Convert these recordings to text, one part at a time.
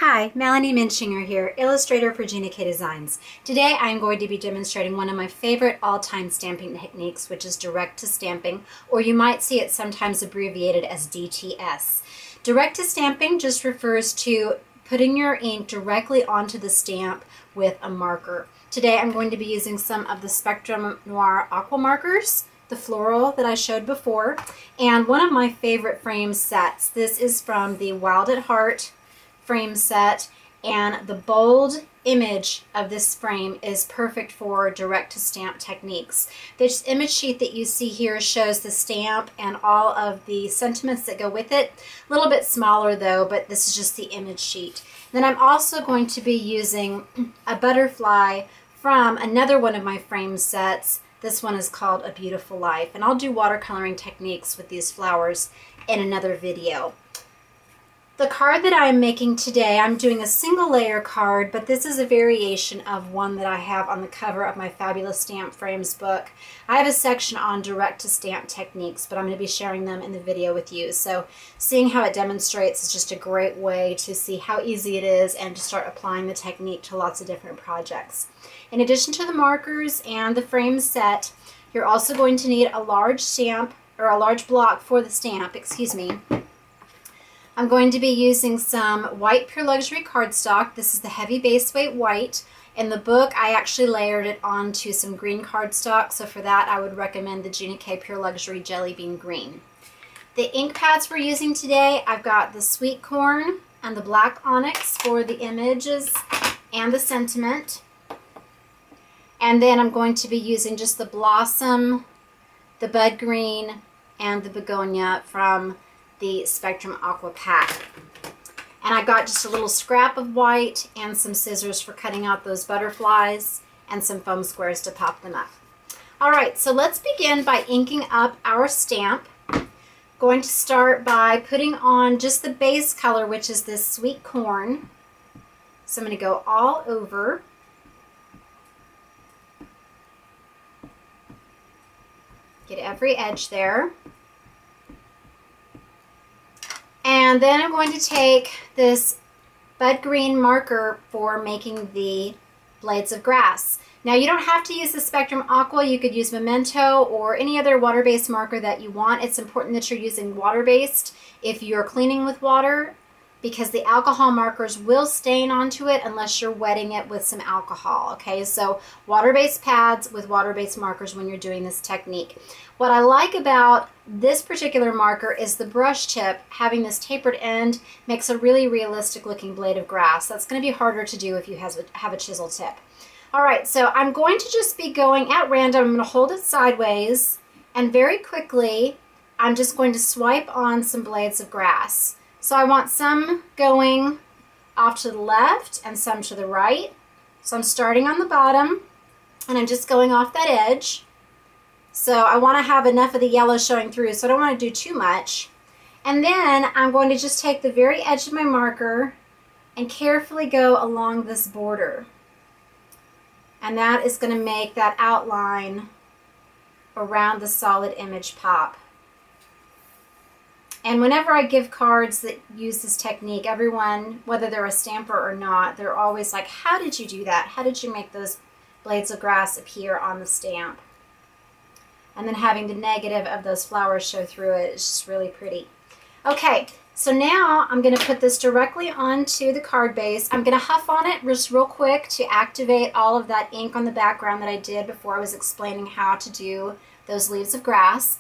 Hi, Melanie Muenchinger here, illustrator for Gina K Designs. Today I am going to be demonstrating one of my favorite all-time stamping techniques, which is direct to stamping, or you might see it sometimes abbreviated as DTS. Direct to stamping just refers to putting your ink directly onto the stamp with a marker. Today I'm going to be using some of the Spectrum Noir Aqua Markers, the floral that I showed before, and one of my favorite frame sets. This is from the Wild at Heart frame set, and the bold image of this frame is perfect for direct to stamp techniques. This image sheet that you see here shows the stamp and all of the sentiments that go with it. A little bit smaller though, but this is just the image sheet. Then I'm also going to be using a butterfly from another one of my frame sets. This one is called A Beautiful Life, and I'll do watercoloring techniques with these flowers in another video. The card that I'm making today, I'm doing a single layer card, but this is a variation of one that I have on the cover of my Fabulous Stamp Frames book. I have a section on direct to stamp techniques, but I'm going to be sharing them in the video with you. So seeing how it demonstrates is just a great way to see how easy it is and to start applying the technique to lots of different projects. In addition to the markers and the frame set, you're also going to need a large stamp, or a large block for the stamp, excuse me. I'm going to be using some white Pure Luxury cardstock. This is the heavy base weight white. In the book, I actually layered it onto some green cardstock, so for that I would recommend the Gina K Pure Luxury Jelly Bean Green. The ink pads we're using today, I've got the Sweet Corn and the Black Onyx for the images and the sentiment. And then I'm going to be using just the Blossom, the Bud Green, and the Begonia from the Spectrum Aqua pack. And I got just a little scrap of white and some scissors for cutting out those butterflies and some foam squares to pop them up. Alright, so let's begin by inking up our stamp. Going to start by putting on just the base color, which is this Sweet Corn. So I'm going to go all over. Get every edge there. And then I'm going to take this Bud Green marker for making the blades of grass. Now you don't have to use the Spectrum Aqua. You could use Memento or any other water-based marker that you want. It's important that you're using water-based if you're cleaning with water, because the alcohol markers will stain onto it unless you're wetting it with some alcohol, okay? So water-based pads with water-based markers when you're doing this technique. What I like about this particular marker is the brush tip. Having this tapered end makes a really realistic looking blade of grass. That's going to be harder to do if you have a chisel tip. Alright, so I'm going to just be going at random. I'm going to hold it sideways, and very quickly I'm just going to swipe on some blades of grass. So I want some going off to the left and some to the right. So I'm starting on the bottom and I'm just going off that edge. So I want to have enough of the yellow showing through, so I don't want to do too much. And then I'm going to just take the very edge of my marker and carefully go along this border. And that is going to make that outline around the solid image pop. And whenever I give cards that use this technique, everyone, whether they're a stamper or not, they're always like, how did you do that? How did you make those blades of grass appear on the stamp? And then having the negative of those flowers show through it is just really pretty. Okay, so now I'm going to put this directly onto the card base. I'm going to huff on it just real quick to activate all of that ink on the background that I did before I was explaining how to do those leaves of grass.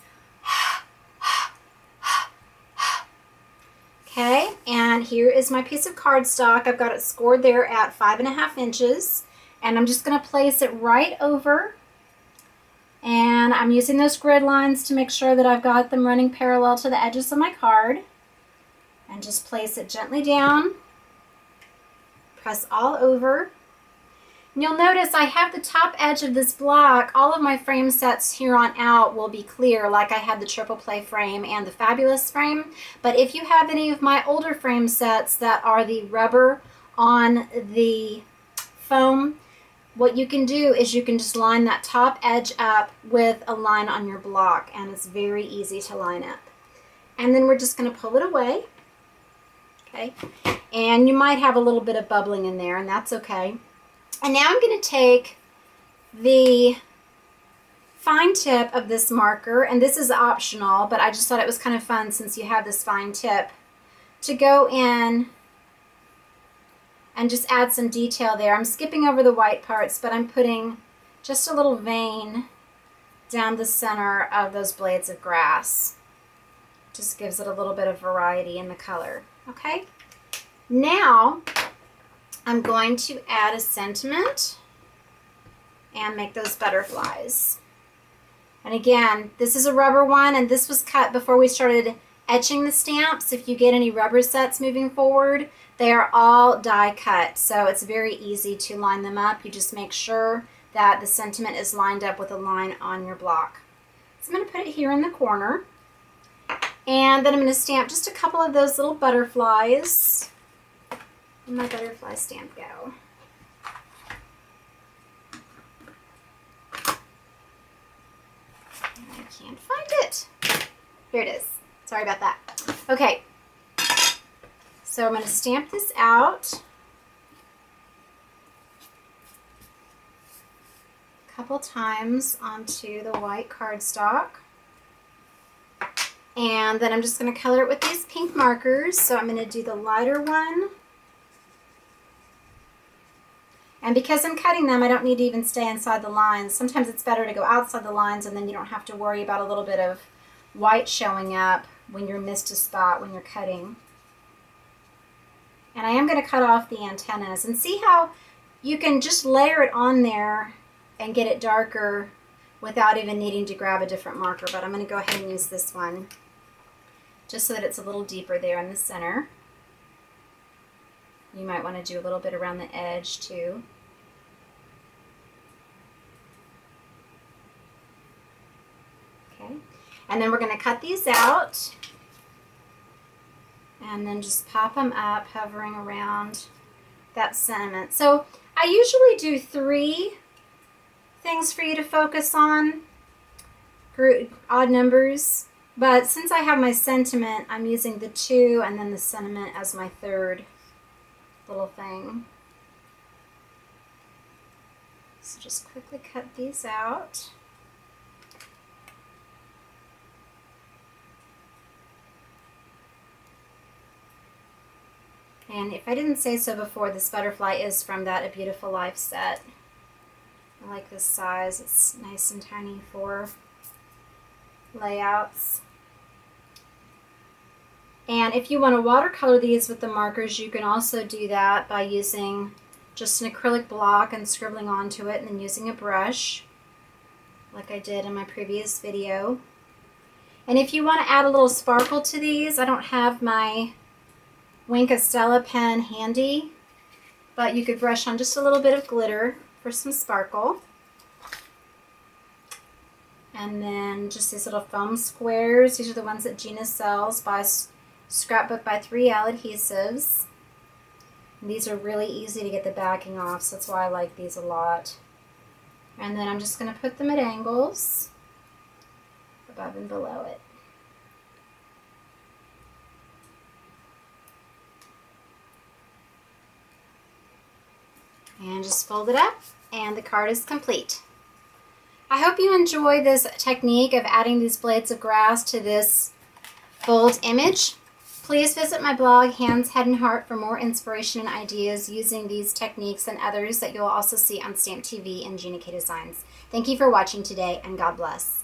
Okay, and here is my piece of cardstock. I've got it scored there at 5.5 inches, and I'm just going to place it right over, and I'm using those grid lines to make sure that I've got them running parallel to the edges of my card, and just place it gently down, press all over. And you'll notice I have the top edge of this block. All of my frame sets here on out will be clear, like I had the Triple Play frame and the Fabulous frame. But if you have any of my older frame sets that are the rubber on the foam, what you can do is you can just line that top edge up with a line on your block, and it's very easy to line up. And then we're just going to pull it away. okay? And you might have a little bit of bubbling in there, and that's okay. And now I'm going to take the fine tip of this marker, and this is optional, but I just thought it was kind of fun since you have this fine tip, to go in and just add some detail there. I'm skipping over the white parts, but I'm putting just a little vein down the center of those blades of grass. Just gives it a little bit of variety in the color, okay? Now, I'm going to add a sentiment and make those butterflies. And again, this is a rubber one, and this was cut before we started etching the stamps. If you get any rubber sets moving forward, they are all die cut, so it's very easy to line them up. You just make sure that the sentiment is lined up with a line on your block. So I'm going to put it here in the corner, and then I'm going to stamp just a couple of those little butterflies. Where'd my butterfly stamp go? I can't find it. Here it is. Sorry about that. Okay, so I'm going to stamp this out a couple times onto the white cardstock. And then I'm just going to color it with these pink markers. So I'm going to do the lighter one. And because I'm cutting them, I don't need to even stay inside the lines. Sometimes it's better to go outside the lines, and then you don't have to worry about a little bit of white showing up when you're missed a spot when you're cutting. And I am going to cut off the antennas. And see how you can just layer it on there and get it darker without even needing to grab a different marker. But I'm going to go ahead and use this one just so that it's a little deeper there in the center. You might want to do a little bit around the edge too. Okay, and then we're going to cut these out and then just pop them up, hovering around that sentiment. So I usually do 3 things for you to focus on, odd numbers, but since I have my sentiment, I'm using the 2 and then the sentiment as my 3rd little thing. So just quickly cut these out. And if I didn't say so before, this butterfly is from that A Beautiful Life set. I like this size. It's nice and tiny for layouts. And if you want to watercolor these with the markers, you can also do that by using just an acrylic block and scribbling onto it and then using a brush, like I did in my previous video. And if you want to add a little sparkle to these, I don't have my Wonky pen handy, but you could brush on just a little bit of glitter for some sparkle. And then just these little foam squares. These are the ones that Gina sells by Scrapbook by 3L Adhesives. And these are really easy to get the backing off, so that's why I like these a lot. And then I'm just going to put them at angles above and below it. And just fold it up, and the card is complete. I hope you enjoy this technique of adding these blades of grass to this bold image. Please visit my blog, Hands, Head, and Heart, for more inspiration and ideas using these techniques and others that you'll also see on Stamp TV and Gina K Designs. Thank you for watching today, and God bless.